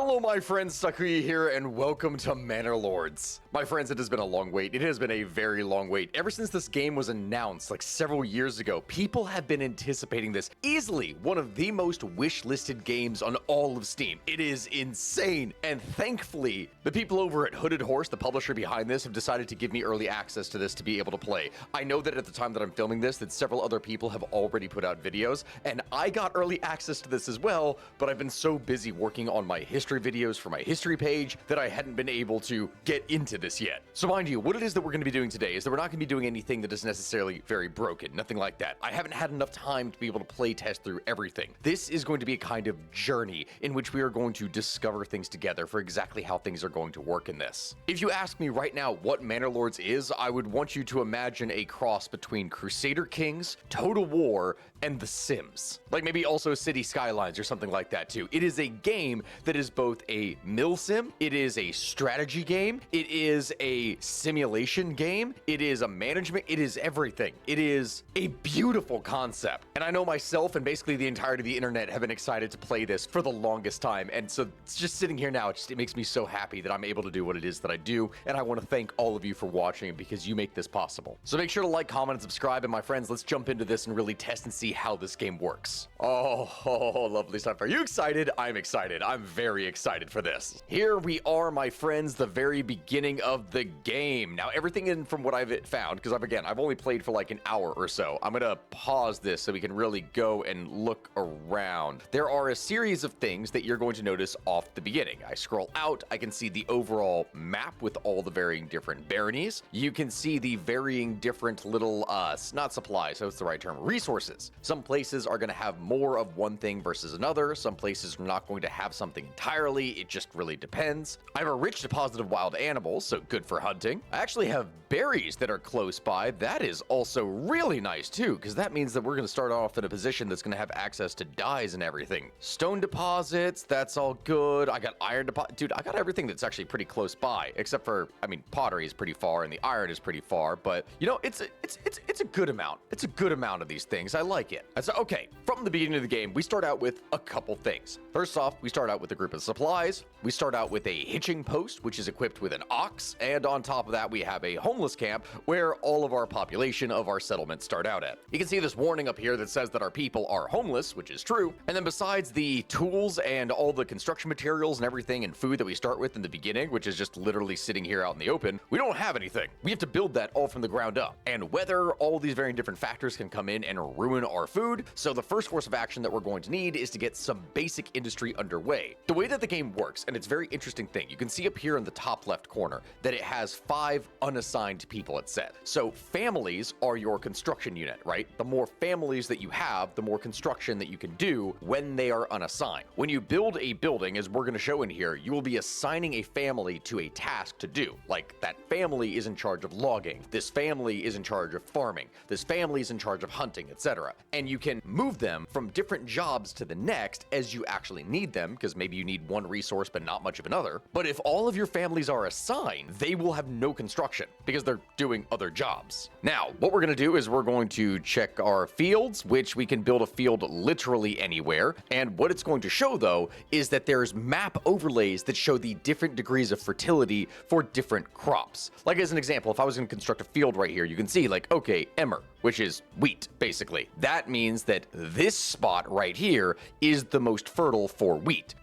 Hello my friends, Sakuya here, and welcome to Manor Lords. My friends, it has been a long wait. It has been a very long wait. Ever since this game was announced, like several years ago, people have been anticipating this. Easily one of the most wish-listed games on all of Steam. It is insane, and thankfully, the people over at Hooded Horse, the publisher behind this, have decided to give me early access to this to be able to play. I know that at the time that I'm filming this, that several other people have already put out videos, and I got early access to this as well, but I've been so busy working on my history videos for my history page that I hadn't been able to get into this yet. So mind you, what it is that we're going to be doing today is that we're not going to be doing anything that is necessarily very broken, nothing like that. I haven't had enough time to be able to play test through everything. This is going to be a kind of journey in which we are going to discover things together for exactly how things are going to work in this. If you ask me right now what Manor Lords is, I would want you to imagine a cross between Crusader Kings, Total War, and The Sims. Like maybe also City Skylines or something like that too. It is a game that is both a mill sim, it is a strategy game, it is a simulation game, it is a management, it is everything. It is a beautiful concept. And I know myself and basically the entirety of the internet have been excited to play this for the longest time. And so it's just sitting here now, it makes me so happy that I'm able to do what it is that I do. And I want to thank all of you for watching because you make this possible. So make sure to like, comment, and subscribe. And my friends, let's jump into this and really test and see how this game works. Oh, lovely stuff. Are you excited? I'm excited. I'm very excited for this. Here we are, my friends, the very beginning of the game. Now, everything in from what I've found, because I've only played for like an hour or so. I'm gonna pause this so we can really go and look around. There are a series of things that you're going to notice off the beginning. I scroll out, I can see the overall map with all the varying different baronies. You can see the varying different little, not supplies, so it's the right term, resources. Some places are gonna have more of one thing versus another. Some places are not going to have something entirely. It just really depends. I have a rich deposit of wild animals, so good for hunting. I actually have berries that are close by. That is also really nice too, because that means that we're going to start off in a position that's going to have access to dyes and everything. Stone deposits, that's all good. I got iron deposit. Dude, I got everything that's actually pretty close by, except for, I mean, pottery is pretty far and the iron is pretty far, but you know, it's a good amount. It's a good amount of these things. I like it. So, okay, from the beginning of the game, we start out with a couple things. First off, we start out with a group of supplies. We start out with a hitching post, which is equipped with an ox, and on top of that, we have a homeless camp where all of our population of our settlement start out at. You can see this warning up here that says that our people are homeless, which is true. And then besides the tools and all the construction materials and everything and food that we start with in the beginning, which is just literally sitting here out in the open, we don't have anything. We have to build that all from the ground up. And weather, all these varying different factors can come in and ruin our food. So the first course of action that we're going to need is to get some basic industry underway. The way that the game works, and it's a very interesting thing, you can see up here in the top left corner that it has 5 unassigned people it said. So families are your construction unit, right? The more families that you have, the more construction that you can do when they are unassigned. When you build a building, as we're going to show in here, you will be assigning a family to a task to do. Like that family is in charge of logging. This family is in charge of farming. This family is in charge of hunting, etc. And you can move them from different jobs to the next as you actually need them, because maybe you need one resource but not much of another. But if all of your families are assigned, they will have no construction because they're doing other jobs. Now, what we're going to do is we're going to check our fields, which we can build a field literally anywhere. And what it's going to show, though, is that there's map overlays that show the different degrees of fertility for different crops. Like as an example, if I was going to construct a field right here, you can see like, okay, emmer, which is wheat, basically. That means that this spot right here is the most fertile for wheat.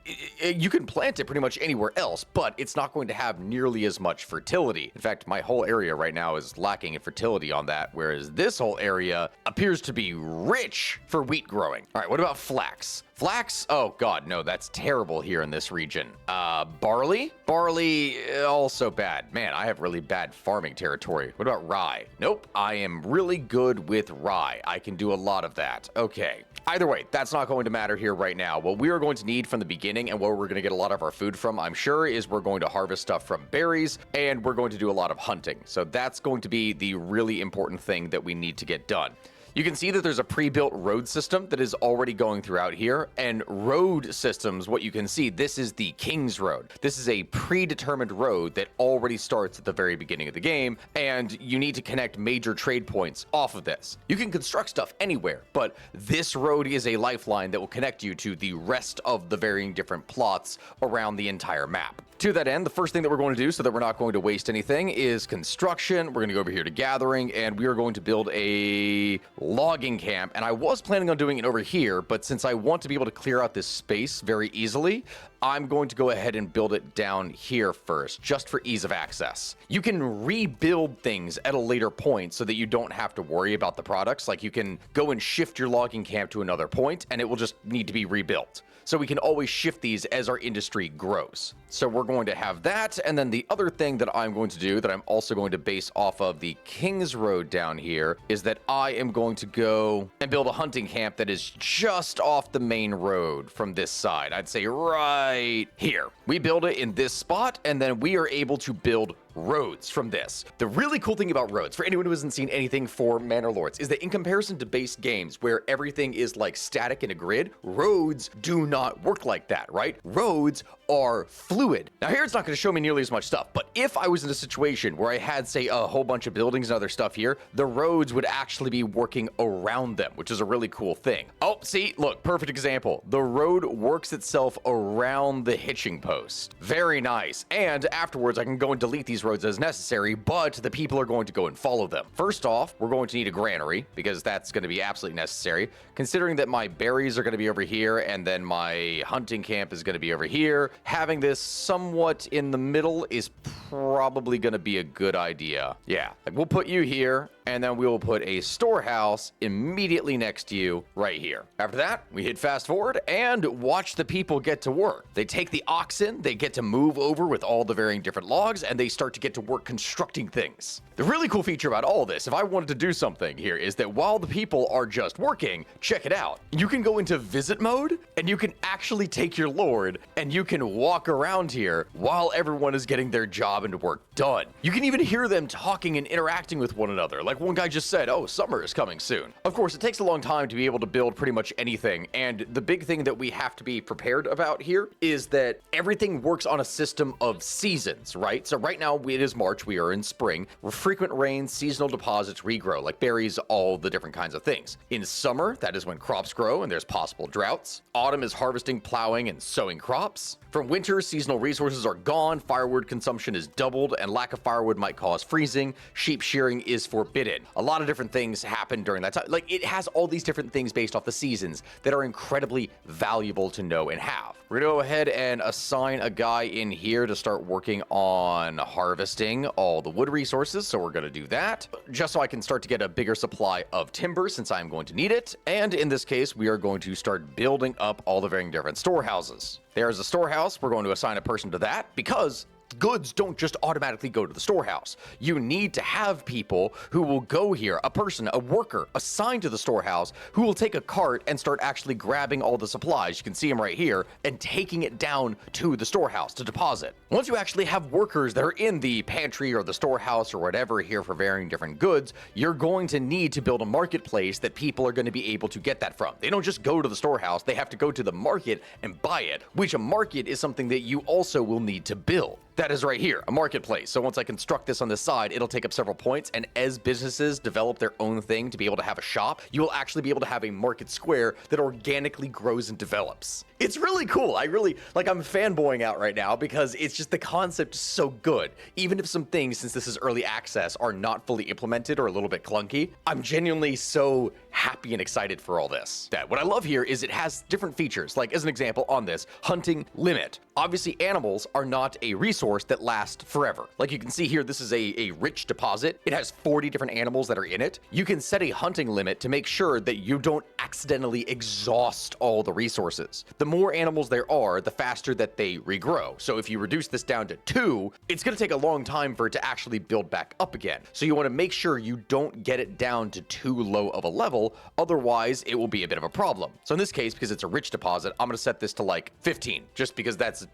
You can plant it pretty much anywhere else, but it's not going to have nearly as much fertility. In fact, my whole area right now is lacking in fertility on that, whereas this whole area appears to be rich for wheat growing. All right, what about flax? Flax? Oh god, no, that's terrible here in this region. Barley? Barley, also bad. Man, I have really bad farming territory. What about rye? Nope, I am really good with rye. I can do a lot of that. Okay. Either way, that's not going to matter here right now. What we are going to need from the beginning and where we're going to get a lot of our food from, I'm sure, is we're going to harvest stuff from berries and we're going to do a lot of hunting. So that's going to be the really important thing that we need to get done. You can see that there's a pre-built road system that is already going throughout here, and road systems, what you can see, this is the King's Road. This is a predetermined road that already starts at the very beginning of the game, and you need to connect major trade points off of this. You can construct stuff anywhere, but this road is a lifeline that will connect you to the rest of the varying different plots around the entire map. To that end, the first thing that we're going to do so that we're not going to waste anything is construction. We're going to go over here to gathering, and we are going to build a logging camp. And I was planning on doing it over here, but since I want to be able to clear out this space very easily, I'm going to go ahead and build it down here first, just for ease of access. You can rebuild things at a later point so that you don't have to worry about the products. Like you can go and shift your logging camp to another point, and it will just need to be rebuilt. So we can always shift these as our industry grows. So we're going to have that. And then the other thing that I'm going to do that I'm also going to base off of the King's Road down here is that I am going to go and build a hunting camp that is just off the main road from this side. I'd say right here. We build it in this spot, and then we are able to build roads from this. The really cool thing about roads, for anyone who hasn't seen anything for Manor Lords, is that in comparison to base games where everything is like static in a grid, roads do not work like that, right? Roads are fluid. Now here it's not going to show me nearly as much stuff, but if I was in a situation where I had, say, a whole bunch of buildings and other stuff here, the roads would actually be working around them, which is a really cool thing. Oh, see, look, perfect example. The road works itself around the hitching post. Very nice. And afterwards, I can go and delete these roads as necessary, but the people are going to go and follow them. First off, we're going to need a granary because that's going to be absolutely necessary, considering that my berries are going to be over here and then my hunting camp is going to be over here. Having this somewhat in the middle is probably going to be a good idea. Yeah, like we'll put you here, and then we will put a storehouse immediately next to you right here. After that, we hit fast forward and watch the people get to work. They take the oxen, they get to move over with all the varying different logs, and they start to get to work constructing things. The really cool feature about all this, if I wanted to do something here, is that while the people are just working, check it out. You can go into visit mode, and you can actually take your lord, and you can walk around here while everyone is getting their job and work done. You can even hear them talking and interacting with one another. Like one guy just said, oh, summer is coming soon. Of course, it takes a long time to be able to build pretty much anything, and the big thing that we have to be prepared about here is that everything works on a system of seasons, right? So right now, it is March, we are in spring. Frequent rains, seasonal deposits regrow, like berries, all the different kinds of things. In summer, that is when crops grow and there's possible droughts. Autumn is harvesting, plowing, and sowing crops. From winter, seasonal resources are gone, firewood consumption is doubled, and lack of firewood might cause freezing. Sheep shearing is forbidden. A lot of different things happen during that time. Like, it has all these different things based off the seasons that are incredibly valuable to know and have. We're gonna go ahead and assign a guy in here to start working on harvesting all the wood resources, so we're gonna do that, just so I can start to get a bigger supply of timber since I'm going to need it. And in this case, we are going to start building up all the varying different storehouses. There's a storehouse. We're going to assign a person to that because goods don't just automatically go to the storehouse. You need to have people who will go here, a person, a worker assigned to the storehouse who will take a cart and start actually grabbing all the supplies. You can see them right here and taking it down to the storehouse to deposit. Once you actually have workers that are in the pantry or the storehouse or whatever here for varying different goods, you're going to need to build a marketplace that people are going to be able to get that from. They don't just go to the storehouse, they have to go to the market and buy it, which a market is something that you also will need to build. That is right here, a marketplace. So once I construct this on this side, it'll take up several points, and as businesses develop their own thing to be able to have a shop, you will actually be able to have a market square that organically grows and develops. It's really cool. I'm fanboying out right now because it's just the concept is so good. Even if some things, since this is early access, are not fully implemented or a little bit clunky, I'm genuinely so happy and excited for all this. What I love here is it has different features, like as an example on this, hunting limit. Obviously, animals are not a resource that lasts forever. Like you can see here, this is a rich deposit. It has 40 different animals that are in it. You can set a hunting limit to make sure that you don't accidentally exhaust all the resources. The more animals there are, the faster that they regrow. So if you reduce this down to 2, it's going to take a long time for it to actually build back up again. So you want to make sure you don't get it down to too low of a level, otherwise it will be a bit of a problem. So in this case, because it's a rich deposit, I'm going to set this to like 15, just because that's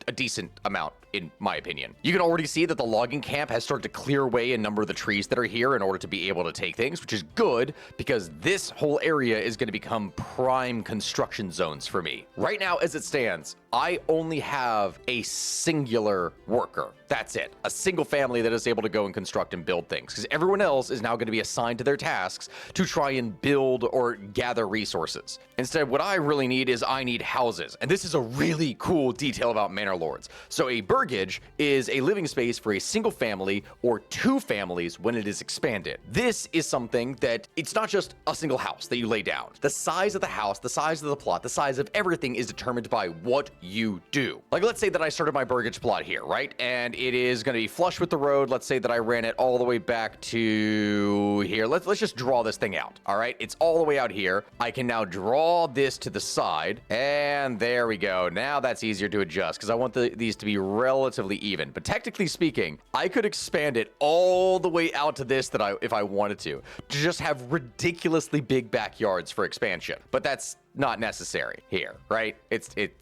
a a decent amount, in my opinion. You can already see that the logging camp has started to clear away a number of the trees that are here in order to be able to take things, which is good because this whole area is going to become prime construction zones for me. Right now, as it stands, I only have a singular worker. That's it. A single family that is able to go and construct and build things, because everyone else is now going to be assigned to their tasks to try and build or gather resources. Instead, what I really need is I need houses. And this is a really cool detail about Manor Lords. So a burgage is a living space for a single family or two families when it is expanded. This is something that it's not just a single house that you lay down. The size of the house, the size of the plot, the size of everything is determined by what you do. Like, let's say that I started my burgage plot here, right? And it is going to be flush with the road. Let's say that I ran it all the way back to here. Let's just draw this thing out. All right, it's all the way out here. I can now draw this to the side, and there we go. Now that's easier to adjust because I want these to be relatively even. But technically speaking, I could expand it all the way out to this if I wanted to just have ridiculously big backyards for expansion. But that's not necessary here, right?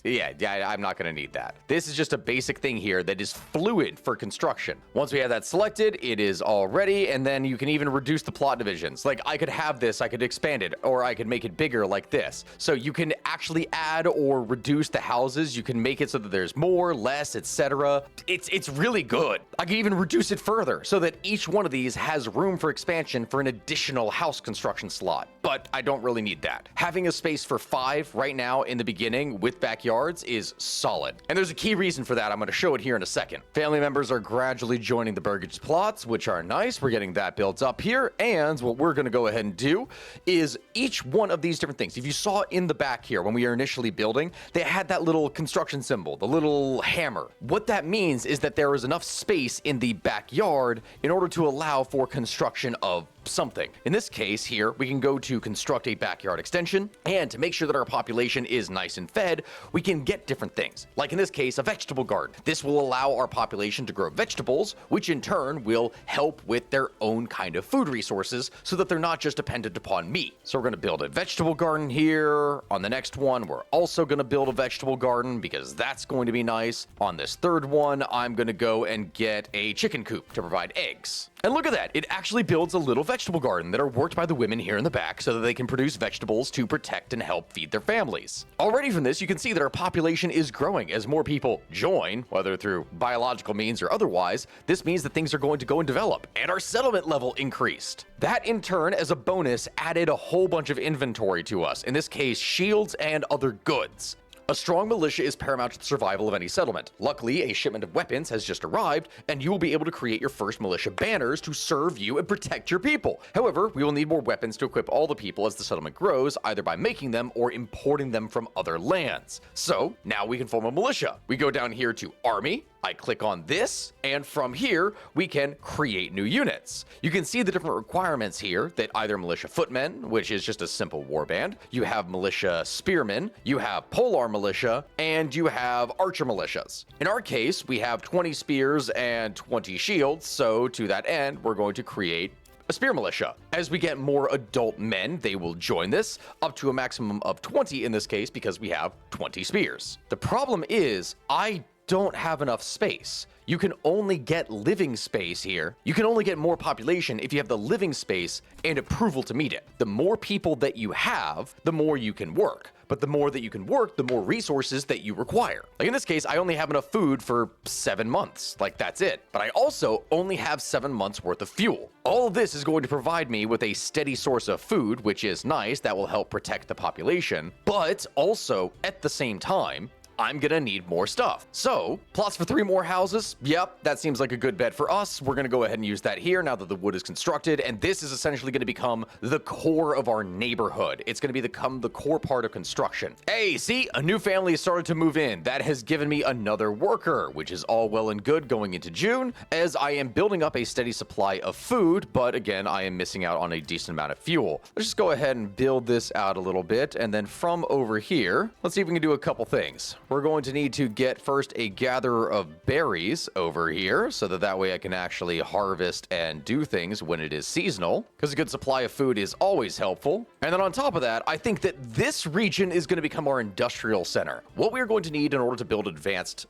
Yeah, I'm not going to need that. This is just a basic thing here that is fluid for construction. Once we have that selected, it is all ready, and then you can even reduce the plot divisions. Like, I could have this, I could expand it, or I could make it bigger like this. So you can actually add or reduce the houses. You can make it so that there's more, less, etc. It's really good. I can even reduce it further so that each one of these has room for expansion for an additional house construction slot. But I don't really need that. Having a space for 5 right now in the beginning with backyards is solid. And there's a key reason for that. I'm going to show it here in a second. Family members are gradually joining the burgage plots, which are nice. We're getting that built up here. And what we're going to go ahead and do is each one of these different things. If you saw in the back here when we were initially building, they had that little construction symbol, the little hammer. What that means is that there is enough space in the backyard in order to allow for construction of something. In this case here, we can go to construct a backyard extension, and to make sure that our population is nice and fed, we can get different things. Like in this case, a vegetable garden. This will allow our population to grow vegetables, which in turn will help with their own kind of food resources so that they're not just dependent upon me. So we're going to build a vegetable garden here. On the next one, we're also going to build a vegetable garden because that's going to be nice. On this third one, I'm going to go and get a chicken coop to provide eggs. And look at that. It actually builds a little vegetable garden that are worked by the women here in the back so that they can produce vegetables to protect and help feed their families. Already from this, you can see that our population is growing as more people join, whether through biological means or otherwise. This means that things are going to go and develop, and our settlement level increased. That in turn, as a bonus, added a whole bunch of inventory to us. In this case, shields and other goods. A strong militia is paramount to the survival of any settlement. Luckily, a shipment of weapons has just arrived, and you will be able to create your first militia banners to serve you and protect your people. However, we will need more weapons to equip all the people as the settlement grows, either by making them or importing them from other lands. So, now we can form a militia. We go down here to Army, I click on this, and from here, we can create new units. You can see the different requirements here that either militia footmen, which is just a simple warband, you have militia spearmen, you have polearm militia, and you have archer militias. In our case, we have 20 spears and 20 shields, so to that end, we're going to create a spear militia. As we get more adult men, they will join this, up to a maximum of 20 in this case, because we have 20 spears. The problem is, I don't have enough space. You can only get living space here. You can only get more population if you have the living space and approval to meet it. The more people that you have, the more you can work. But the more that you can work, the more resources that you require. Like in this case, I only have enough food for 7 months. Like, that's it. But I also only have 7 months worth of fuel. All of this is going to provide me with a steady source of food, which is nice. That will help protect the population. But also, at the same time, I'm gonna need more stuff. So, plots for 3 more houses. Yep, that seems like a good bet for us. We're gonna go ahead and use that here now that the wood is constructed, and this is essentially gonna become the core of our neighborhood. It's gonna become the core part of construction. Hey, see, a new family has started to move in. That has given me another worker, which is all well and good going into June, as I am building up a steady supply of food, but again, I am missing out on a decent amount of fuel. Let's just go ahead and build this out a little bit, and then from over here, let's see if we can do a couple things. we're going to need to get first a gatherer of berries over here so that way I can actually harvest and do things when it is seasonal, because a good supply of food is always helpful. And then on top of that, I think that this region is going to become our industrial center. What we're going to need in order to build advanced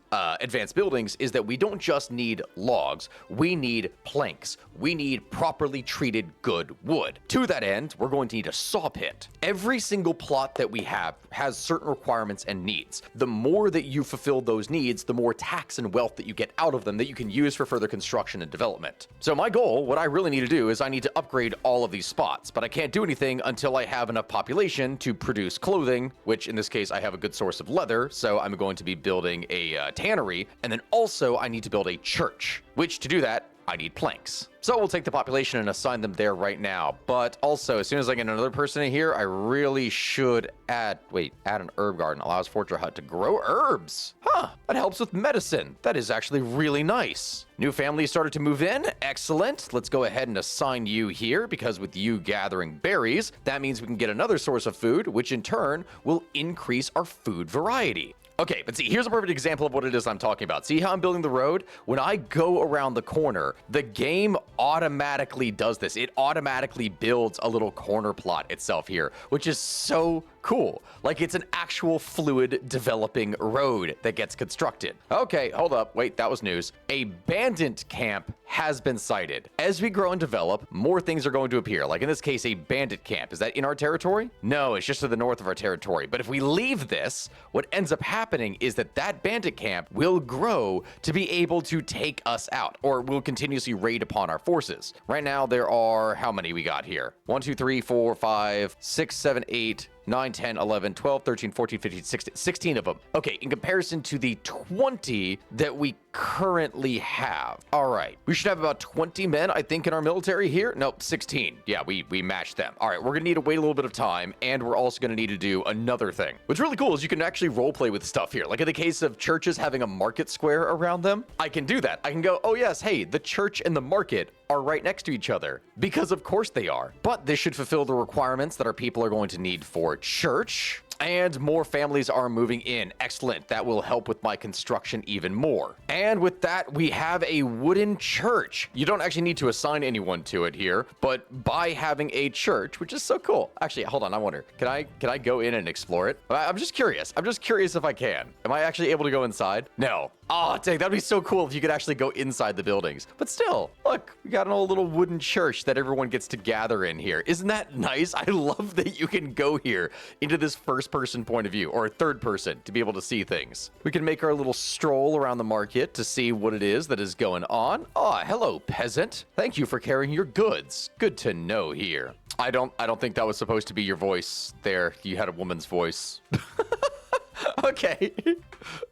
buildings is that we don't just need logs, we need planks. We need properly treated good wood. To that end, we're going to need a saw pit. Every single plot that we have has certain requirements and needs. The more that you fulfill those needs, the more tax and wealth that you get out of them that you can use for further construction and development. So my goal, what I really need to do is I need to upgrade all of these spots, but I can't do anything until I have enough population to produce clothing, which in this case I have a good source of leather, so I'm going to be building a tannery, and then also I need to build a church, which to do that, I need planks. So we'll take the population and assign them there right now. But also, as soon as I get another person in here, I really should add an herb garden. Allows Fortune Hut to grow herbs. Huh, that helps with medicine. That is actually really nice. New families started to move in. Excellent. Let's go ahead and assign you here, because with you gathering berries, that means we can get another source of food, which in turn will increase our food variety. Okay, but see, here's a perfect example of what it is I'm talking about. See how I'm building the road? When I go around the corner, the game automatically does this. It automatically builds a little corner plot itself here, which is so cool. Like it's an actual fluid developing road that gets constructed. Okay, hold up. Wait, that was news. A bandit camp has been sighted. As we grow and develop, more things are going to appear. Like in this case, a bandit camp. Is that in our territory? No, it's just to the north of our territory. But if we leave this, what ends up happening is that bandit camp will grow to be able to take us out, or will continuously raid upon our forces. Right now, there are, how many we got here? 1, 2, 3, 4, 5, 6, 7, 8, 9, 10, 11, 12, 13, 14, 15, 16 of them. Okay, in comparison to the 20 that we currently have. All right, we should have about 20 men, I think, in our military here. Nope, 16. Yeah, we matched them. All right, we're gonna need to wait a little bit of time, and we're also gonna need to do another thing. What's really cool is you can actually roleplay with stuff here. Like in the case of churches having a market square around them, I can do that. I can go, oh yes, hey, the church and the market are right next to each other, because of course they are. But this should fulfill the requirements that our people are going to need for church. And more families are moving in. Excellent. That will help with my construction even more. And with that, we have a wooden church. You don't actually need to assign anyone to it here, but by having a church, which is so cool. Actually, hold on, I wonder, can I go in and explore it? I'm just curious. I'm just curious if I can. Am I actually able to go inside? No. Oh, dang, that'd be so cool if you could actually go inside the buildings. But still, look, we got an old little wooden church that everyone gets to gather in here. Isn't that nice? I love that you can go here into this first-person point of view, or a third person, to be able to see things. We can make our little stroll around the market to see what it is that is going on. Oh, hello, peasant. Thank you for carrying your goods. Good to know here. I don't think that was supposed to be your voice there. You had a woman's voice. Okay.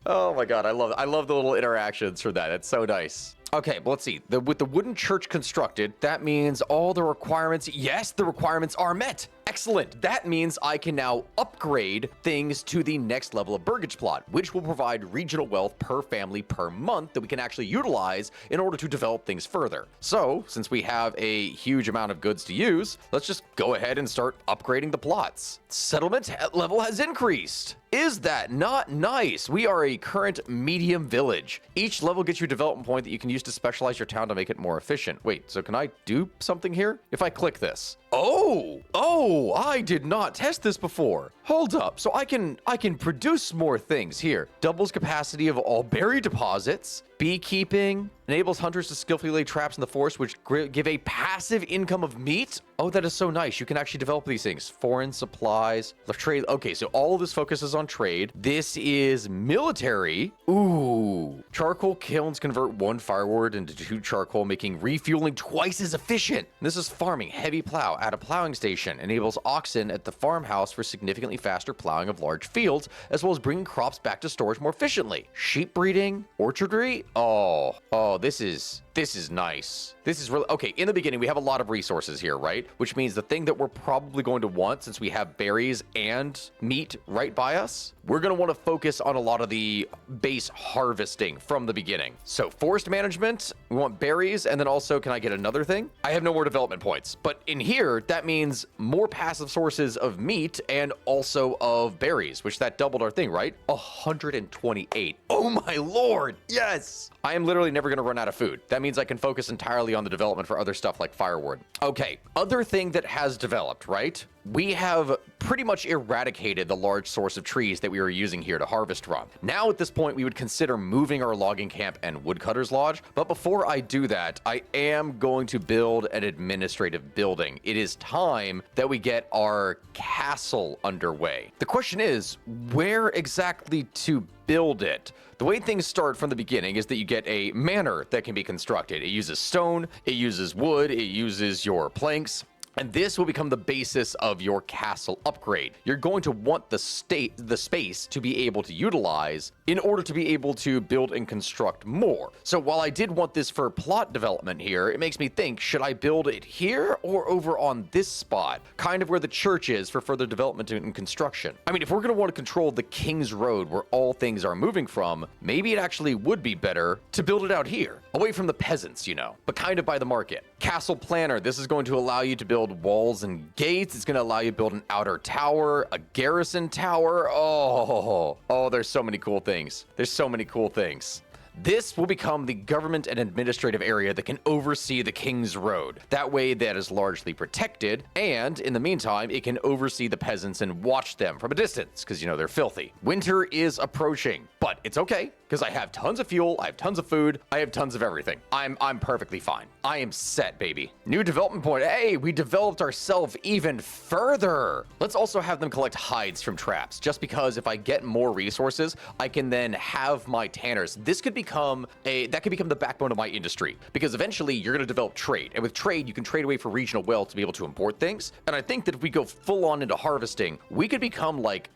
Oh my god, I love the little interactions for that. It's so nice. Okay, but let's see. With the wooden church constructed, that means all the requirements, yes, the requirements are met. Excellent. That means I can now upgrade things to the next level of burgage plot, which will provide regional wealth per family per month that we can actually utilize in order to develop things further. So, since we have a huge amount of goods to use, let's just go ahead and start upgrading the plots. Settlement level has increased. Is that not nice? We are a current medium village. Each level gets you a development point that you can use to specialize your town to make it more efficient. Wait, so can I do something here? If I click this. Oh, I did not test this before. Hold up, so I can produce more things here. Doubles capacity of all berry deposits. Beekeeping enables hunters to skillfully lay traps in the forest, which give a passive income of meat. Oh, that is so nice. You can actually develop these things. Foreign supplies, trade. Okay, so all of this focuses on trade. This is military. Ooh. Charcoal kilns convert 1 firewood into 2 charcoal, making refueling twice as efficient. This is farming. Heavy plow at a plowing station enables oxen at the farmhouse for significantly faster plowing of large fields, as well as bringing crops back to storage more efficiently. Sheep breeding, orchardry. Oh, this is nice. This is really, okay, in the beginning, we have a lot of resources here, right? Which means the thing that we're probably going to want, since we have berries and meat right by us, we're going to want to focus on a lot of the base harvesting from the beginning. So forest management, we want berries, and then also, can I get another thing? I have no more development points, but in here, that means more passive sources of meat and also of berries, which that doubled our thing, right? 128. Oh my lord, yes! I am literally never gonna run out of food. That means I can focus entirely on the development for other stuff like firewood. Okay, other thing that has developed, right? We have pretty much eradicated the large source of trees that we were using here to harvest from. Now at this point, we would consider moving our logging camp and woodcutter's lodge. But before I do that, I am going to build an administrative building. It is time that we get our castle underway. The question is, where exactly to build it? The way things start from the beginning is that you get a manor that can be constructed. It uses stone, it uses wood, it uses your planks. And this will become the basis of your castle upgrade. You're going to want the space to be able to utilize in order to be able to build and construct more. So while I did want this for plot development here, it makes me think, should I build it here or over on this spot? Kind of where the church is for further development and construction. I mean, if we're going to want to control the King's Road where all things are moving from, maybe it actually would be better to build it out here, away from the peasants, you know, but kind of by the market. Castle planner, this is going to allow you to build walls and gates. It's going to allow you to build an outer tower, a garrison tower. Oh, there's so many cool things. There's so many cool things. This will become the government and administrative area that can oversee the King's Road. That way that is largely protected, and in the meantime, it can oversee the peasants and watch them from a distance, because, you know, they're filthy. Winter is approaching, but it's okay, because I have tons of fuel, I have tons of food, I have tons of everything. I'm perfectly fine. I am set, baby. New development point. Hey, we developed ourselves even further. Let's also have them collect hides from traps, just because if I get more resources, I can then have my tanners. This could become the backbone of my industry, because eventually you're going to develop trade, and with trade you can trade away for regional wealth to be able to import things. And I think that if we go full on into harvesting, we could become like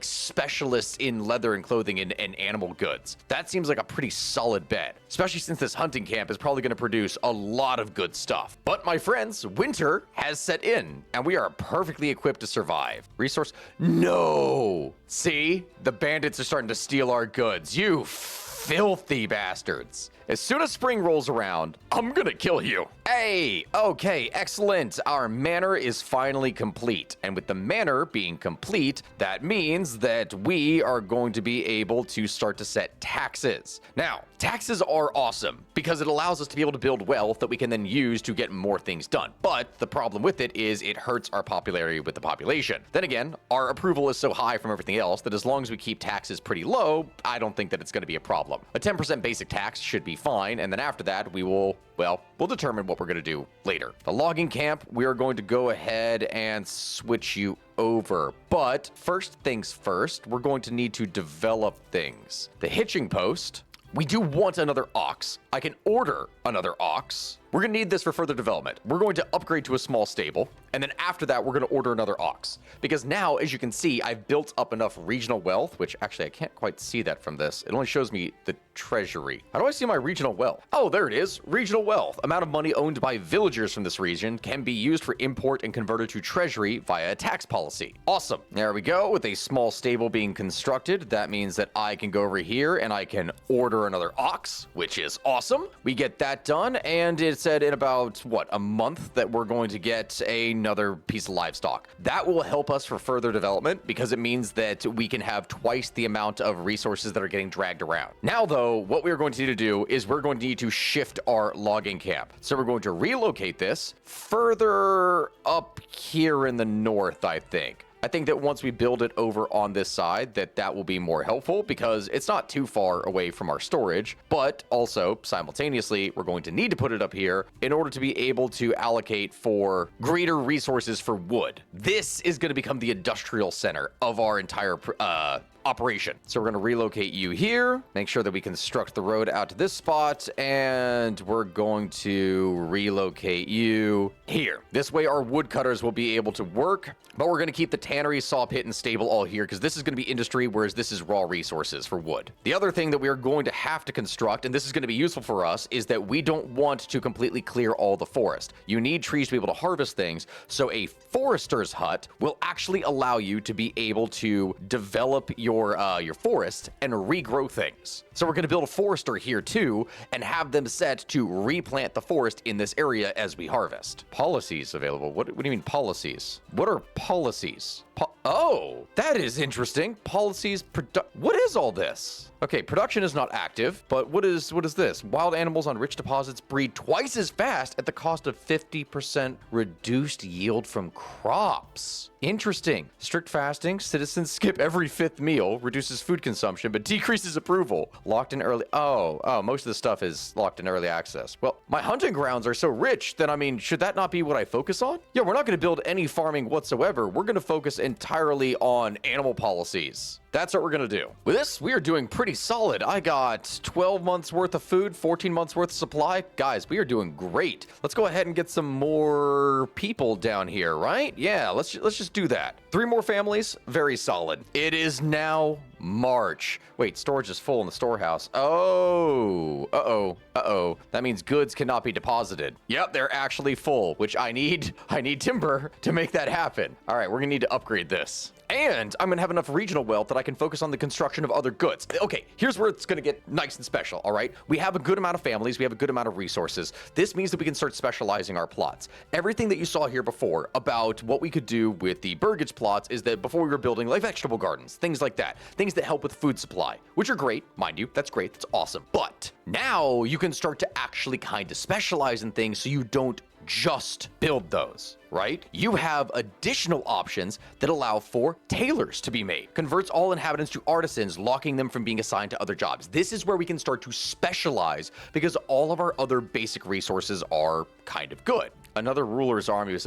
specialists in leather and clothing and animal goods. That seems like a pretty solid bet, especially since this hunting camp is probably going to produce a lot of good stuff. But my friends, winter has set in and we are perfectly equipped to survive. Resource? No. See, the bandits are starting to steal our goods. You filthy bastards. As soon as spring rolls around, I'm gonna kill you. Hey, okay, excellent. Our manor is finally complete. And with the manor being complete, that means that we are going to be able to start to set taxes. Now, taxes are awesome because it allows us to be able to build wealth that we can then use to get more things done. But the problem with it is it hurts our popularity with the population. Then again, our approval is so high from everything else that as long as we keep taxes pretty low, I don't think that it's gonna be a problem. A 10% basic tax should be fine, and then after that we'll determine what we're going to do later. The logging camp, we are going to go ahead and switch you over, but first things first, we're going to need to develop things. The hitching post, we do want another ox. I can order another ox. We're going to need this for further development. We're going to upgrade to a small stable, and then after that, we're going to order another ox. Because now, as you can see, I've built up enough regional wealth, which actually I can't quite see that from this. It only shows me the treasury. How do I see my regional wealth? Oh, there it is. Regional wealth. Amount of money owned by villagers from this region can be used for import and converted to treasury via a tax policy. Awesome. There we go. With a small stable being constructed, that means that I can go over here and I can order another ox, which is awesome. We get that done, and it said in about, what, a month that we're going to get another piece of livestock. That will help us for further development because it means that we can have twice the amount of resources that are getting dragged around. Now, though, what we're going to need to do is we're going to need to shift our logging camp. So we're going to relocate this further up here in the north, I think. I think that once we build it over on this side, that will be more helpful because it's not too far away from our storage, but also simultaneously, we're going to need to put it up here in order to be able to allocate for greater resources for wood. This is going to become the industrial center of our entire operation. So we're going to relocate you here, make sure that we construct the road out to this spot, and we're going to relocate you here. This way our woodcutters will be able to work, but we're going to keep the tannery, saw pit, and stable all here because this is going to be industry, whereas this is raw resources for wood. The other thing that we are going to have to construct, and this is going to be useful for us, is that we don't want to completely clear all the forest. You need trees to be able to harvest things, so a forester's hut will actually allow you to be able to develop your your forest and regrow things. So we're going to build a forester here too and have them set to replant the forest in this area as we harvest. Policies available. What do you mean policies? What are policies? Oh, that is interesting. Policies, what is all this? Okay, production is not active, but what is this? Wild animals on rich deposits breed twice as fast at the cost of 50% reduced yield from crops. Interesting. Strict fasting, citizens skip every 5th meal, reduces food consumption, but decreases approval. Locked in early, most of the stuff is locked in early access. Well, my hunting grounds are so rich that, I mean, should that not be what I focus on? Yeah, we're not going to build any farming whatsoever. We're going to focus entirely on animal policies. That's what we're going to do. With this, we are doing pretty solid. I got 12 months worth of food, 14 months worth of supply. Guys, we are doing great. Let's go ahead and get some more people down here, right? Yeah, let's just do that. 3 more families, very solid. It is now March. Wait, storage is full in the storehouse. Oh, that means goods cannot be deposited. Yep, they're actually full, which I need timber to make that happen. All right, we're gonna need to upgrade this. And I'm gonna have enough regional wealth that I can focus on the construction of other goods. Okay, here's where it's gonna get nice and special, all right? We have a good amount of families, we have a good amount of resources. This means that we can start specializing our plots. Everything that you saw here before about what we could do with the burgage plots is that before we were building like vegetable gardens, things like that, things that help with food supply, which are great, mind you, that's great, that's awesome. But now you can start to actually kind of specialize in things so you don't just build those, right? You have additional options that allow for tailors to be made. Converts all inhabitants to artisans, locking them from being assigned to other jobs. This is where we can start to specialize because all of our other basic resources are kind of good. Another ruler's army was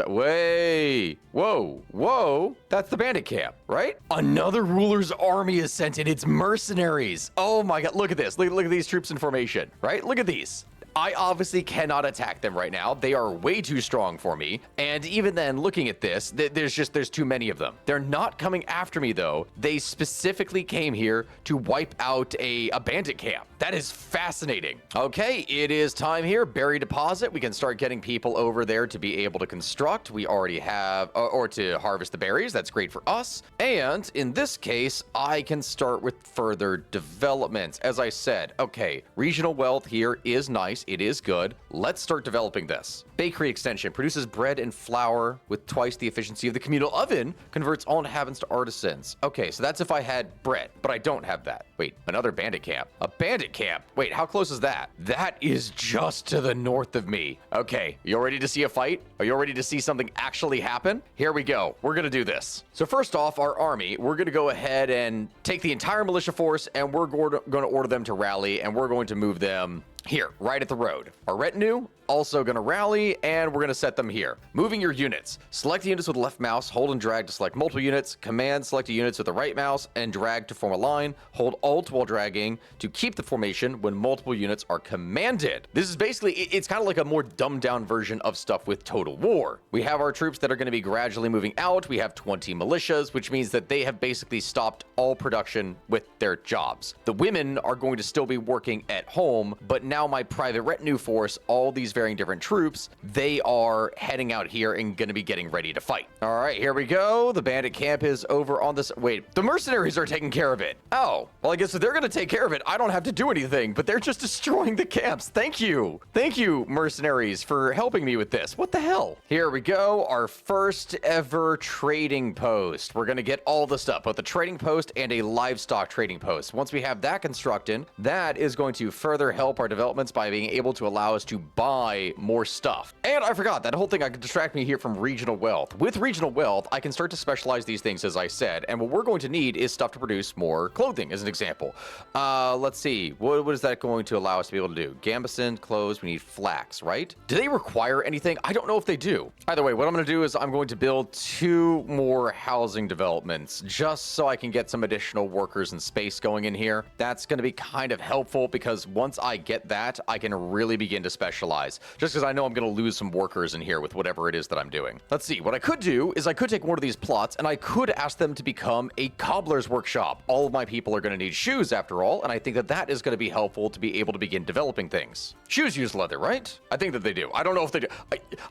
whoa, that's the bandit camp, right? Another ruler's army is sent in. It's mercenaries. Oh my God, look at this. Look at these troops in formation, right? Look at these. I obviously cannot attack them right now. They are way too strong for me. And even then, looking at this, there's too many of them. They're not coming after me though. They specifically came here to wipe out a bandit camp. That is fascinating. Okay, it is time here. Berry deposit. We can start getting people over there to be able to construct. We already have, or to harvest the berries. That's great for us. And in this case, I can start with further developments. As I said, okay, regional wealth here is nice. It is good. Let's start developing this. Bakery extension produces bread and flour with twice the efficiency of the communal oven, converts all inhabitants to artisans. Okay, so that's if I had bread, but I don't have that. Wait, another bandit camp. A bandit camp. Wait, how close is that? That is just to the north of me. Okay, you all ready to see a fight? Are you all ready to see something actually happen? Here we go. We're gonna do this. So first off, our army, we're gonna go ahead and take the entire militia force and we're gonna order them to rally and we're going to move them here, right at the road. Our retinue, also gonna rally, and we're gonna set them here. Moving your units. Select the units with the left mouse, hold and drag to select multiple units, command select the units with the right mouse, and drag to form a line. Hold Alt while dragging to keep the formation when multiple units are commanded. This is basically, it's kind of like a more dumbed down version of stuff with Total War. We have our troops that are gonna be gradually moving out. We have 20 militias, which means that they have basically stopped all production with their jobs. The women are going to still be working at home, but now my private retinue force, all these varying different troops, they are heading out here and going to be getting ready to fight. All right, here we go. The bandit camp is over on this. Wait, the mercenaries are taking care of it. Oh, well, I guess if they're going to take care of it, I don't have to do anything, but they're just destroying the camps. Thank you. Thank you, mercenaries, for helping me with this. What the hell? Here we go. Our first ever trading post. We're going to get all the stuff, both the trading post and a livestock trading post. Once we have that constructed, that is going to further help our developments by being able to allow us to buy more stuff. And I forgot that whole thing could distract me here from regional wealth. With regional wealth, I can start to specialize these things, as I said, and what we're going to need is stuff to produce more clothing, as an example. Let's see, what is that going to allow us to be able to do? Gambeson, clothes, we need flax, right? Do they require anything? I don't know if they do. Either way, what I'm going to do is I'm going to build 2 more housing developments, just so I can get some additional workers and space going in here. That's going to be kind of helpful, because once I get that, I can really begin to specialize. Just because I know I'm going to lose some workers in here with whatever it is that I'm doing. Let's see. What I could do is I could take one of these plots and I could ask them to become a cobbler's workshop. All of my people are going to need shoes after all, and I think that that is going to be helpful to be able to begin developing things. Shoes use leather, right? I think that they do. I don't know if they do.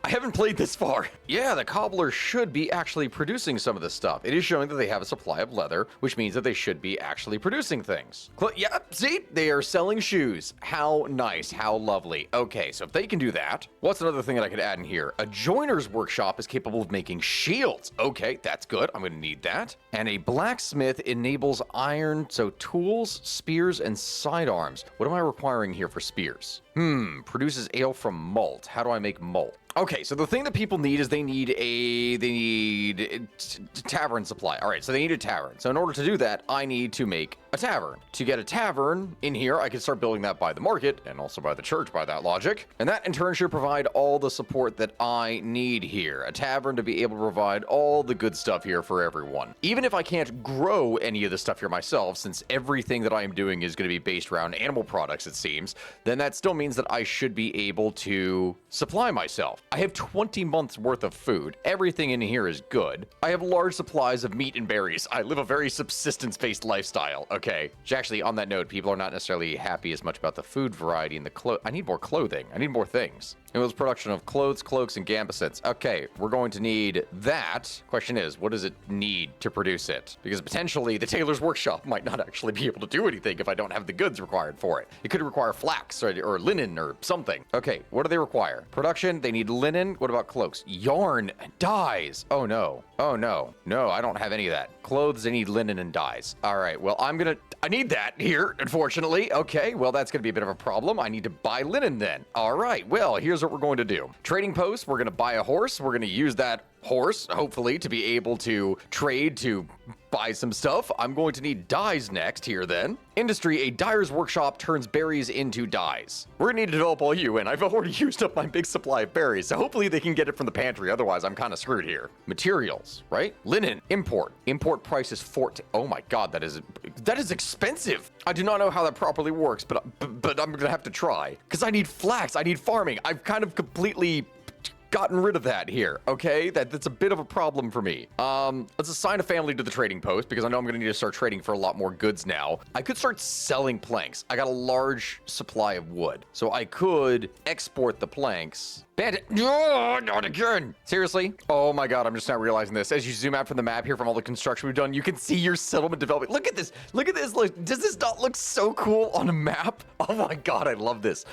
I haven't played this far. Yeah, the cobbler should be actually producing some of this stuff. It is showing that they have a supply of leather, which means that they should be actually producing things. Yeah, see? They are selling shoes. How nice. How lovely. Okay, so if they can do that, what's another thing that I could add in here? A joiner's workshop is capable of making shields. Okay, that's good. I'm going to need that. And a blacksmith enables iron, so tools, spears, and sidearms. What am I requiring here for spears? Produces ale from malt. How do I make malt? Okay, so the thing that people need is they need tavern supply. All right, so they need a tavern. So in order to do that, I need to make a tavern. To get a tavern in here, I can start building that by the market and also by the church by that logic. And that in turn should provide all the support that I need here. A tavern to be able to provide all the good stuff here for everyone. Even if I can't grow any of the stuff here myself, since everything that I am doing is going to be based around animal products, it seems, then that still means that I should be able to supply myself. I have 20 months worth of food. Everything in here is good. I have large supplies of meat and berries. I live a very subsistence-based lifestyle, okay? Which actually, on that note, people are not necessarily happy as much about the food variety and the I need more clothing. I need more things. It was production of clothes, cloaks, and gambesons. Okay, we're going to need that. Question is, what does it need to produce it? Because potentially the tailor's workshop might not actually be able to do anything if I don't have the goods required for it. It could require flax or linen or something. Okay, what do they require? Production, they need linen. What about cloaks? Yarn, dyes. Oh no. Oh no. No, I don't have any of that. Clothes, they need linen and dyes. All right, well, I need that here, unfortunately. Okay, well, that's going to be a bit of a problem. I need to buy linen then. All right, well, here's what we're going to do. Trading post, we're going to buy a horse. We're going to use that horse, hopefully, to be able to trade to buy some stuff. I'm going to need dyes next here then. Industry, a dyer's workshop turns berries into dyes. We're gonna need to develop all you, and I've already used up my big supply of berries, so hopefully they can get it from the pantry, otherwise I'm kind of screwed here. Materials, right? Linen, import. Import price is 14. Oh my god, that is expensive. I do not know how that properly works, but I'm gonna have to try. Because I need flax, I need farming. I've kind of completely gotten rid of that here, okay? That's a bit of a problem for me. Let's assign a family to the trading post because I know I'm gonna need to start trading for a lot more goods now. I could start selling planks. I got a large supply of wood, so I could export the planks. Bandit, no, not again. Seriously? Oh my god, I'm just not realizing this. As you zoom out from the map here from all the construction we've done, you can see your settlement development. Look at this, look at this. Look, does this not look so cool on a map? Oh my god, I love this.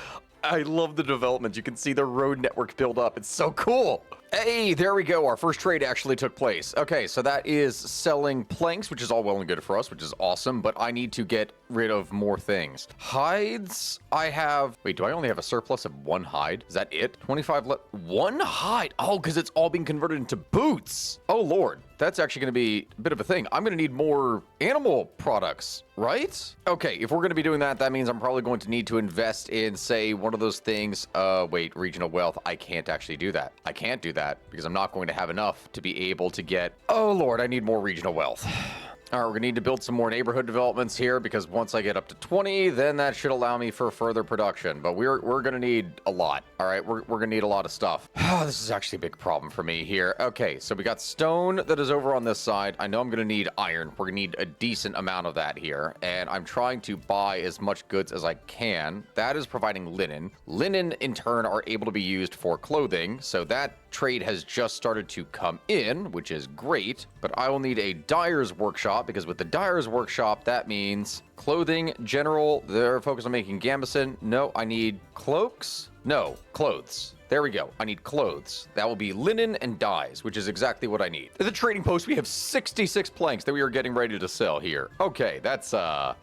I love the development. You can see the road network build up. It's so cool. Hey, there we go. Our first trade actually took place. Okay, so that is selling planks, which is all well and good for us, which is awesome, but I need to get rid of more things. Hides, I have... Wait, do I only have a surplus of one hide? Is that it? 25 left. One hide? Oh, because it's all being converted into boots. Oh, Lord. That's actually going to be a bit of a thing. I'm going to need more animal products, right? Okay, if we're going to be doing that, that means I'm probably going to need to invest in, say, one of those things. Wait, regional wealth. I can't actually do that. I can't do that because I'm not going to have enough to be able to get... Oh, Lord, I need more regional wealth. All right, we're gonna need to build some more neighborhood developments here because once I get up to 20, then that should allow me for further production. But we're gonna need a lot. All right, we're gonna need a lot of stuff. This is actually a big problem for me here. Okay, so we got stone that is over on this side. I know I'm gonna need iron. We're gonna need a decent amount of that here. And I'm trying to buy as much goods as I can. That is providing linen. Linen, in turn, are able to be used for clothing. So that trade has just started to come in, which is great. But I will need a dyer's workshop because with the dyer's workshop, that means clothing, general, they're focused on making gambeson. No, I need cloaks. No, clothes. There we go. I need clothes. That will be linen and dyes, which is exactly what I need. At the trading post, we have 66 planks that we are getting ready to sell here. Okay, that's, that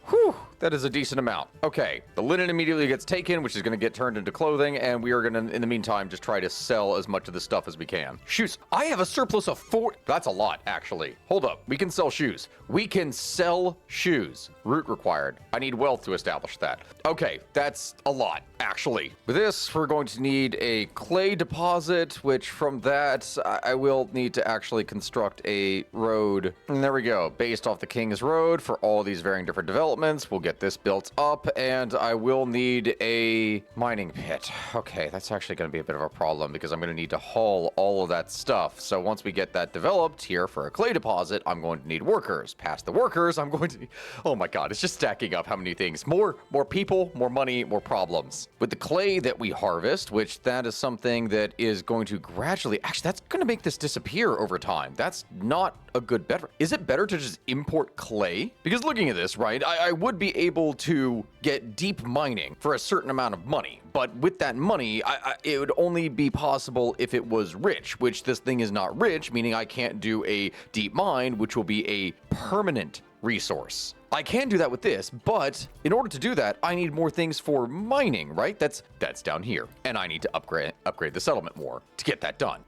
is a decent amount. Okay, the linen immediately gets taken, which is going to get turned into clothing, and we are going to, in the meantime, just try to sell as much of the stuff as we can. Shoes. I have a surplus of 4. That's a lot, actually. Hold up. We can sell shoes. We can sell shoes. Root required. required. I need wealth to establish that. Okay, that's a lot, actually. With this, we're going to need a clay deposit, which from that, I will need to actually construct a road. And there we go. Based off the King's Road for all these varying different developments. We'll get this built up, and I will need a mining pit. Okay, that's actually going to be a bit of a problem because I'm going to need to haul all of that stuff. So once we get that developed here for a clay deposit, I'm going to need workers. Past the workers, I'm going to... Oh my god, it's just stacking up how many things. More people, more money, more problems. With the clay that we harvest, which that is something that is going to gradually... Actually, that's going to make this disappear over time. That's not a good bet. Is it better to just import clay? Because looking at this, right, I would be able to get deep mining for a certain amount of money. But with that money, it would only be possible if it was rich, which this thing is not rich, meaning I can't do a deep mine, which will be a permanent resource. I can do that with this, but in order to do that, I need more things for mining, right? That's down here. And I need to upgrade the settlement more to get that done.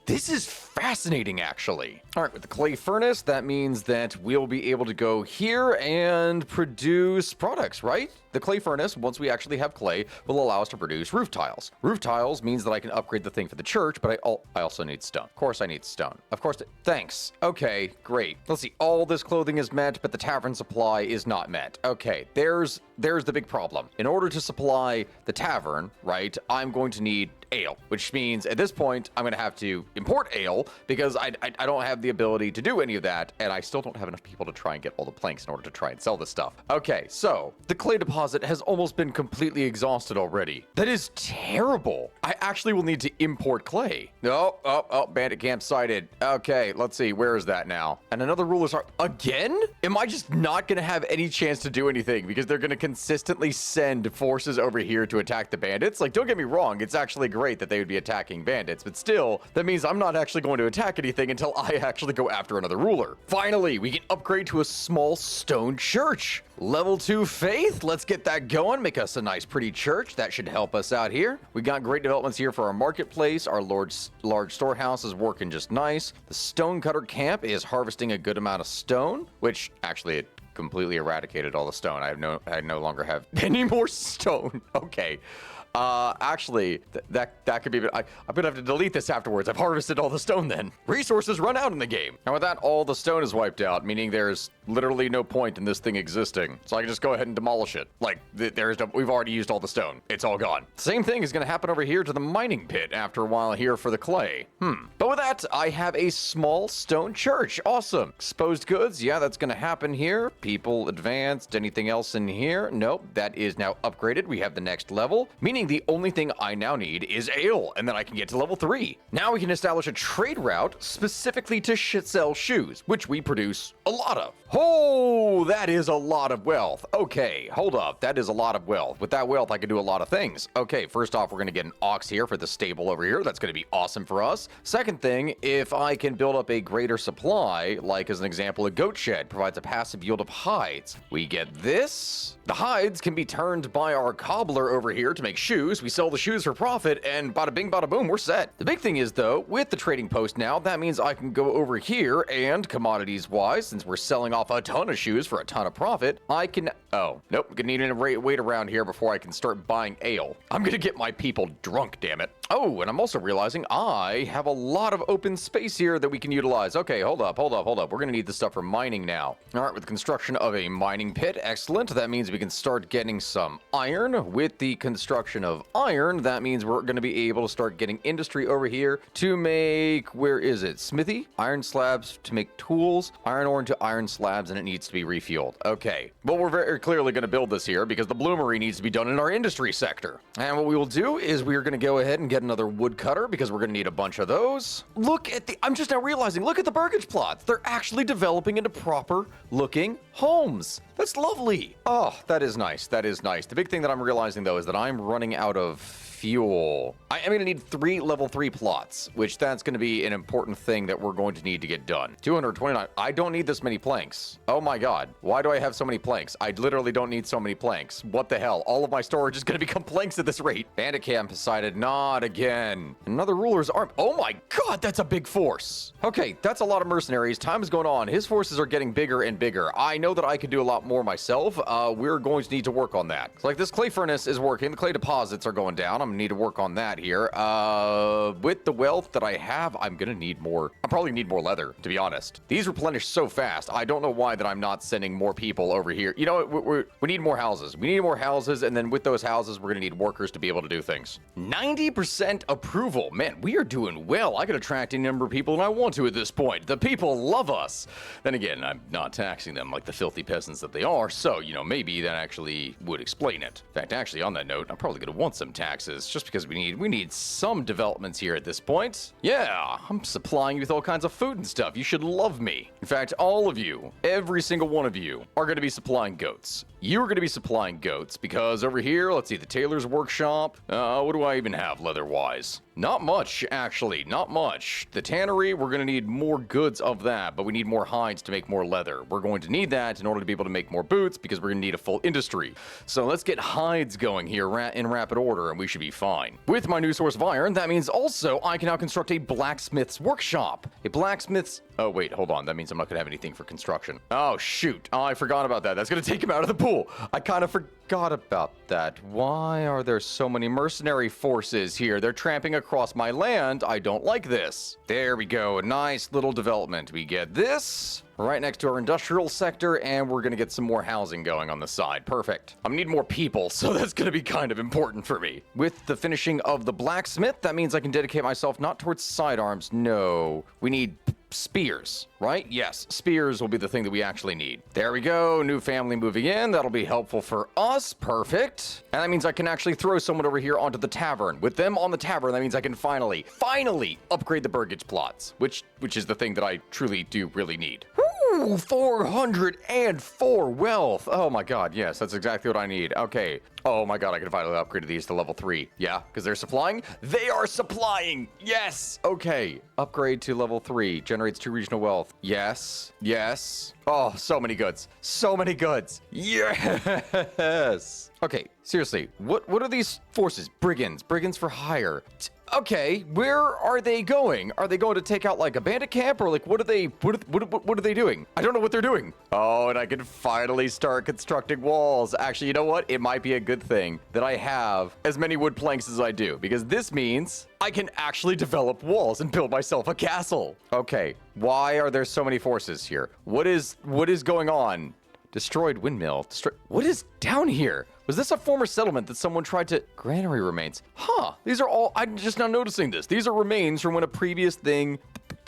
This is fascinating, actually. All right, with the clay furnace, that means that we'll be able to go here and produce products, right? The clay furnace, once we actually have clay, will allow us to produce roof tiles. Roof tiles means that I can upgrade the thing for the church, but I also need stone. Of course I need stone. Of course, thanks. Okay, great. Let's see, all this clothing is met, but the tavern supply is not met. Okay, there's the big problem. In order to supply the tavern, right, I'm going to need ale, which means at this point I'm going to have to import ale because I don't have the ability to do any of that, and I still don't have enough people to try and get all the planks in order to try and sell this stuff. Okay, so the clay deposit has almost been completely exhausted already. That is terrible. I actually will need to import clay. Oh, Bandit Camp sighted. Okay, let's see, where is that now? And another ruler's army. Again? Am I just not going to have any chance to do anything because they're going to consistently send forces over here to attack the bandits? Like, don't get me wrong, it's actually great that they would be attacking bandits, but still, that means I'm not actually going to attack anything until I actually go after another ruler. Finally, we can upgrade to a small stone church. Level 2 faith, let's get that going. Make us a nice pretty church. That should help us out here. We got great developments here for our marketplace. Our large storehouse is working just nice. The stonecutter camp is harvesting a good amount of stone, which actually it completely eradicated all the stone. I no longer have any more stone. Okay. Actually, that could be... I'm gonna have to delete this afterwards. I've harvested all the stone then. Resources run out in the game. And with that, all the stone is wiped out, meaning there's literally no point in this thing existing. So I can just go ahead and demolish it. Like, we've already used all the stone. It's all gone. Same thing is gonna happen over here to the mining pit after a while here for the clay. But with that, I have a small stone church. Awesome. Exposed goods, yeah, that's gonna happen here. People advanced. Anything else in here? Nope, that is now upgraded. We have the next level, meaning the only thing I now need is ale, and then I can get to level 3. Now we can establish a trade route specifically to sell shoes, which we produce a lot of. Oh, that is a lot of wealth. Okay, hold up. That is a lot of wealth. With that wealth, I can do a lot of things. Okay, first off, we're going to get an ox here for the stable over here. That's going to be awesome for us. Second thing, if I can build up a greater supply, like as an example, a goat shed provides a passive yield of hides. We get this. The hides can be turned by our cobbler over here to make shoes. We sell the shoes for profit, and bada bing, bada boom, we're set. The big thing is, though, with the trading post now, that means I can go over here and commodities-wise, since we're selling off a ton of shoes for a ton of profit, I can... Oh, nope, gonna need to wait around here before I can start buying ale. I'm gonna get my people drunk, damn it. Oh, and I'm also realizing I have a lot of open space here that we can utilize. Okay, hold up. We're gonna need this stuff for mining now. All right, with the construction of a mining pit, excellent. That means we can start getting some iron. With the construction of iron, that means we're gonna be able to start getting industry over here to make, where is it? Smithy? Iron slabs to make tools, iron ore into iron slabs, and it needs to be refueled. Okay, well, we're very clearly gonna build this here because the bloomery needs to be done in our industry sector. And what we will do is we are gonna go ahead and get another woodcutter because we're gonna need a bunch of those. Look at I'm just now realizing, look at the burgage plots. They're actually developing into proper looking homes. That's lovely. Oh, that is nice. That is nice. The big thing that I'm realizing though is that I'm running out of fuel. I am going to need 3 level 3 plots, which that's going to be an important thing that we're going to need to get done. 229. I don't need this many planks. Oh my god. Why do I have so many planks? I literally don't need so many planks. What the hell? All of my storage is going to become planks at this rate. Bandit Camp decided not again. Another ruler's arm. Oh my god, that's a big force. Okay, that's a lot of mercenaries. Time is going on. His forces are getting bigger and bigger. I know that I could do a lot more myself, we're going to need to work on that. So, like, this clay furnace is working. The clay deposits are going down. I'm gonna need to work on that here. With the wealth that I have, I'm gonna need more. I probably need more leather, to be honest. These replenish so fast. I don't know why that I'm not sending more people over here. You know what? We need more houses. We need more houses, and then with those houses, we're gonna need workers to be able to do things. 90% approval. Man, we are doing well. I can attract any number of people than I want to at this point. The people love us. Then again, I'm not taxing them like the filthy peasants that they are, so, you know, maybe that actually would explain it. In fact, actually, on that note, I'm probably gonna want some taxes, just because we need some developments here at this point. Yeah, I'm supplying you with all kinds of food and stuff. You should love me. In fact, all of you, every single one of you, are gonna be supplying goats. You are gonna be supplying goats, because over here, let's see, the tailor's workshop. What do I even have leather-wise? Not much, actually, not much. The tannery, we're gonna need more goods of that, but we need more hides to make more leather. We're going to need that in order to be able to make more boots, because we're gonna need a full industry. So let's get hides going here in rapid order, and we should be fine. With my new source of iron, that means also I can now construct a blacksmith's workshop. A blacksmith's... Oh, wait, hold on. That means I'm not gonna have anything for construction. Oh, shoot. Oh, I forgot about that. That's gonna take him out of the pool. I kind of forgot about that. Why are there so many mercenary forces here? They're tramping across my land. I don't like this. There we go. A nice little development. We get this right next to our industrial sector, and we're gonna get some more housing going on the side. Perfect. I'm gonna need more people, so that's gonna be kind of important for me. With the finishing of the blacksmith, that means I can dedicate myself not towards sidearms. No, we need spears, right? Yes, spears will be the thing that we actually need. There we go. New family moving in. That'll be helpful for us. Perfect. And that means I can actually throw someone over here onto the tavern. With them on the tavern, that means I can finally upgrade the burgage plots, which is the thing that I truly do really need. Ooh, 404 wealth. Oh my god, yes, that's exactly what I need. Okay. Oh my god, I can finally upgrade these to level 3. Yeah, because they're supplying? They are supplying! Yes! Okay. Upgrade to level 3. Generates 2 regional wealth. Yes. Yes. Oh, so many goods. So many goods. Yes! Okay, seriously, what are these forces? Brigands. Brigands for hire. Okay, where are they going? Are they going to take out like a bandit camp, or like what are they doing? I don't know what they're doing. Oh, and I can finally start constructing walls. Actually, you know what? It might be a good thing that I have as many wood planks as I do, because this means I can actually develop walls and build myself a castle. Okay, why are there so many forces here? What is going on? Destroyed windmill. What is down here? Was this a former settlement that someone tried to... Granary remains. Huh. These are all... I'm just now noticing this. These are remains from when a previous thing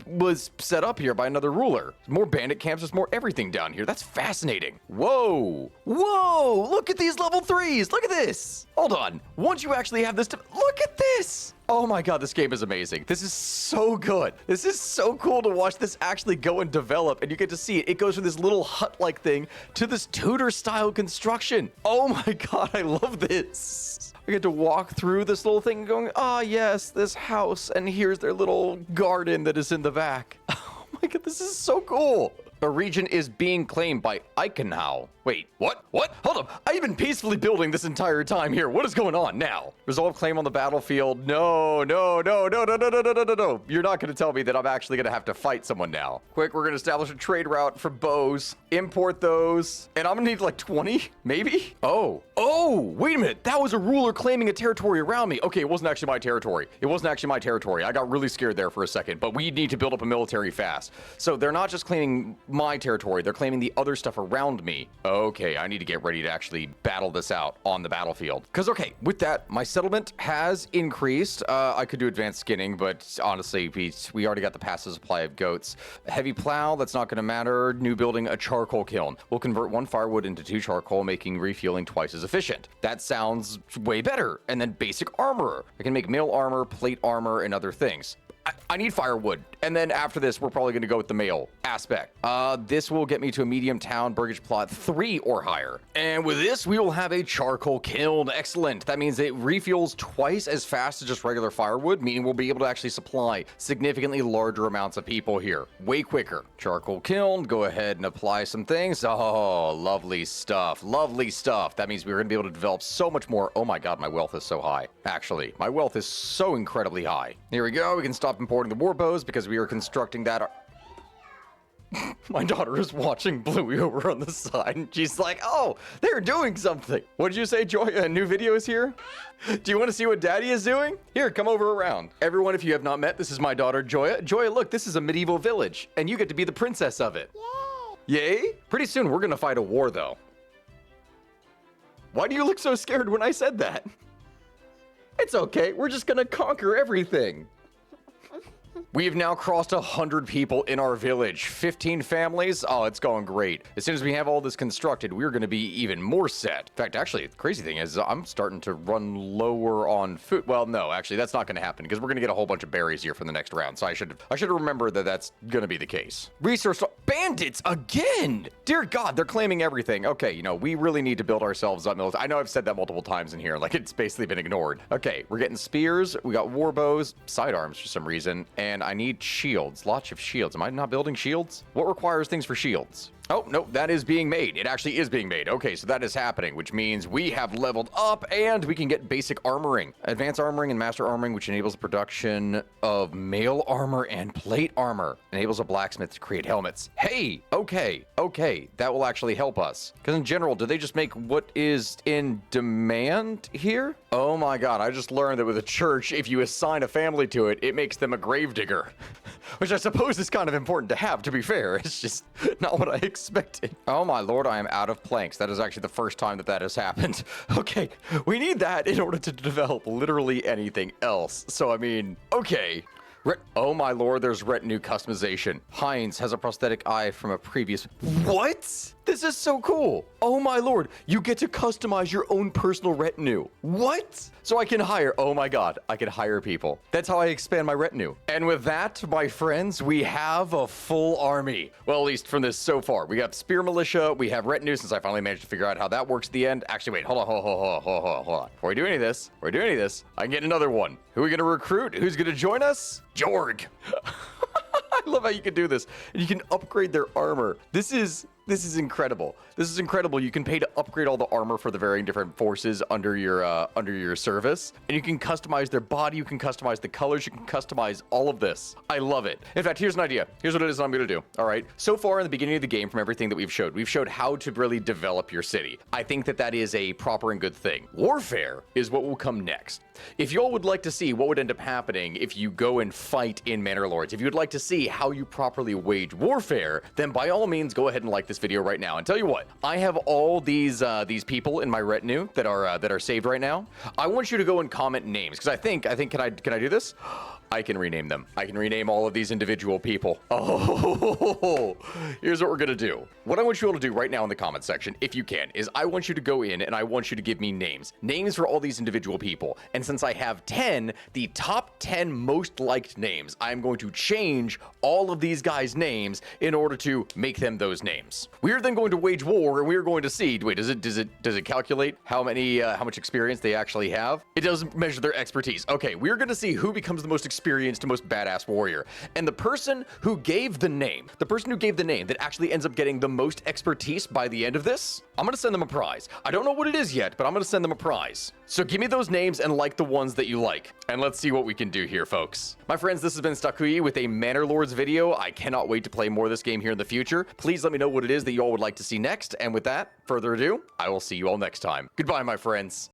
was set up here by another ruler. More bandit camps. There's more everything down here. That's fascinating. Whoa. Whoa. Look at these level 3s. Look at this. Hold on. Once you actually have this... Look at this. Oh my god, this game is amazing. This is so good. This is so cool to watch this actually go and develop, and you get to see it. It goes from this little hut-like thing to this Tudor-style construction. Oh my god, I love this. I get to walk through this little thing going, ah, yes, this house, and here's their little garden that is in the back. Oh my god, this is so cool. A region is being claimed by Eichenau. Wait, what? What? Hold up. I've been peacefully building this entire time here. What is going on now? Resolve claim on the battlefield. No. You're not going to tell me that I'm actually going to have to fight someone now. Quick, we're going to establish a trade route for bows. Import those. And I'm going to need like 20, maybe? Oh, wait a minute. That was a ruler claiming a territory around me. Okay, it wasn't actually my territory. I got really scared there for a second, but we need to build up a military fast. So they're not just claiming my territory. They're claiming the other stuff around me. Okay, I need to get ready to actually battle this out on the battlefield. Because, okay, with that, my settlement has increased. I could do advanced skinning, but honestly, we already got the passive supply of goats. A heavy plow, that's not going to matter. New building, a charcoal kiln. We'll convert 1 firewood into 2 charcoal, making refueling twice as efficient. That sounds way better. And then basic armor. I can make mail armor, plate armor, and other things. I need firewood. And then after this, we're probably going to go with the mail aspect. This will get me to a medium town burgage plot 3 or higher. And with this, we will have a charcoal kiln. Excellent. That means it refuels twice as fast as just regular firewood, meaning we'll be able to actually supply significantly larger amounts of people here. Way quicker. Charcoal kiln. Go ahead and apply some things. Oh, lovely stuff. Lovely stuff. That means we're going to be able to develop so much more. Oh my god, my wealth is so high. Actually, my wealth is so incredibly high. Here we go. We can stop importing the war bows because we are constructing that. My daughter is watching Bluey over on the side, and she's like, oh, they're doing something. What did you say, Joy? A new video is here? Do you want to see what Daddy is doing? Here, come over around. Everyone, if you have not met, this is my daughter, Joya. Joya, look, this is a medieval village, and you get to be the princess of it. Yay! Yay? Pretty soon, we're gonna fight a war, though. Why do you look so scared when I said that? It's okay, we're just gonna conquer everything. We've now crossed 100 people in our village. 15 families. Oh, it's going great. As soon as we have all this constructed, we're going to be even more set. In fact, actually, the crazy thing is I'm starting to run lower on food. Well, no, actually, that's not going to happen because we're going to get a whole bunch of berries here for the next round. So I should remember that that's going to be the case. Resource bandits again. Dear God, they're claiming everything. Okay, you know, we really need to build ourselves up. I know I've said that multiple times in here. Like, it's basically been ignored. Okay, we're getting spears. We got war bows, sidearms for some reason, and I need shields. Lots of shields. Am I not building shields? What requires things for shields? Oh, no, that is being made. It actually is being made. Okay, so that is happening, which means we have leveled up and we can get basic armoring. Advanced armoring and master armoring, which enables the production of mail armor and plate armor. Enables a blacksmith to create helmets. Hey, okay, that will actually help us. Because in general, do they just make what is in demand here? Oh my God, I just learned that with a church, if you assign a family to it, it makes them a gravedigger. Which I suppose is kind of important to have, to be fair. It's just not what I expected. Oh my Lord, I am out of planks. That is actually the first time that that has happened. Okay, we need that in order to develop literally anything else. So, I mean, okay. Oh my Lord, there's retinue customization. Heinz has a prosthetic eye from a previous... What? This is so cool. Oh my Lord, you get to customize your own personal retinue. What? So I can hire, oh my God, I can hire people. That's how I expand my retinue. And with that, my friends, we have a full army. Well, at least from this so far. We have spear militia, we have retinue, since I finally managed to figure out how that works at the end. Actually, wait, hold on. Before we do any of this, I can get another one. Who are we gonna recruit? Who's gonna join us? Jorg. I love how you can do this. And you can upgrade their armor. This is incredible. This is incredible. You can pay to upgrade all the armor for the varying different forces under your service. And you can customize their body. You can customize the colors. You can customize all of this. I love it. In fact, here's an idea. Here's what it is that I'm going to do. All right. So far in the beginning of the game, from everything that we've showed how to really develop your city. I think that that is a proper and good thing. Warfare is what will come next. If y'all would like to see what would end up happening if you go and fight in Manor Lords, if you'd like to see how you properly wage warfare, then by all means go ahead and like this video right now. And tell you what, I have all these people in my retinue that are saved right now. I want you to go and comment names because I think can I do this? I can rename them. I can rename all of these individual people. Oh, here's what we're gonna do. What I want you all to do right now in the comment section, if you can, is I want you to go in and I want you to give me names. Names for all these individual people. And since I have 10, the top 10 most liked names, I'm going to change all of these guys' names in order to make them those names. We're then going to wage war and we're going to see, wait, does it calculate how much experience they actually have? It doesn't measure their expertise. Okay, we're gonna see who becomes the most experienced, most badass warrior. And the person who gave the name that actually ends up getting the most expertise by the end of this, I'm gonna send them a prize. I don't know what it is yet, but I'm gonna send them a prize. So give me those names and like the ones that you like. And let's see what we can do here, folks. My friends, this has been Stakuyi with a Manor Lords video. I cannot wait to play more of this game here in the future. Please let me know what it is that you all would like to see next. And with that, further ado, I will see you all next time. Goodbye, my friends.